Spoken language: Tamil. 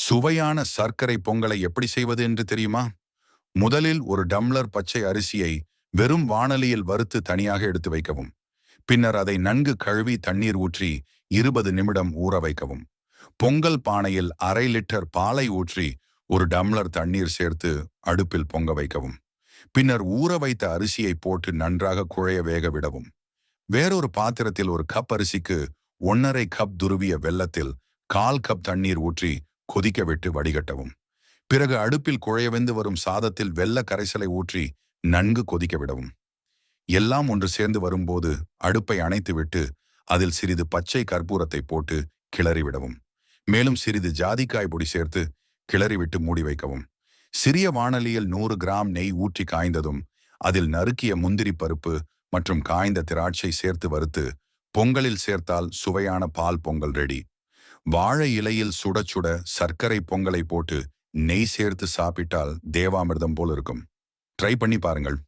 சுவையான சர்க்கரை பொங்கலை எப்படி செய்வது என்று தெரியுமா? முதலில் ஒரு டம்ளர் பச்சை அரிசியை வெறும் வாணலியில் வறுத்து தனியாக எடுத்து வைக்கவும். பின்னர் அதை நன்கு கழுவி தண்ணீர் ஊற்றி 20 நிமிடம் ஊற வைக்கவும். பொங்கல் பானையில் அரை லிட்டர் பாலை ஊற்றி ஒரு டம்ளர் தண்ணீர் சேர்த்து அடுப்பில் பொங்க வைக்கவும். பின்னர் ஊற வைத்த அரிசியை போட்டு நன்றாக குழைய வேக விடவும். வேறொரு பாத்திரத்தில் ஒரு கப் அரிசிக்கு 1.5 கப் துருவிய வெல்லத்தில் 1/4 கப் தண்ணீர் ஊற்றி கொதிக்க விட்டு வடிகட்டவும். பிறகு அடுப்பில் குழையவெந்து வரும் சாதத்தில் வெல்ல கரைசலை ஊற்றி நன்கு கொதிக்க விடவும். எல்லாம் ஒன்று சேர்ந்து வரும்போது அடுப்பை அணைத்துவிட்டு அதில் சிறிது பச்சை கற்பூரத்தை போட்டு கிளறி விடவும். மேலும் சிறிது ஜாதிக்காய் பொடி சேர்த்து கிளறிவிட்டு மூடி வைக்கவும். சிறிய வாணலியில் 100 கிராம் நெய் ஊற்றி காய்ந்ததும் அதில் நறுக்கிய முந்திரி பருப்பு மற்றும் காய்ந்த திராட்சை சேர்த்து வறுத்து பொங்கலில் சேர்த்தால் சுவையான பால் பொங்கல் ரெடி. வாழை இலையில் சுட சுட சர்க்கரை பொங்கலை போட்டு நெய் சேர்த்து சாப்பிட்டால் தேவாமிர்தம் போல் இருக்கும். ட்ரை பண்ணி பாருங்கள்.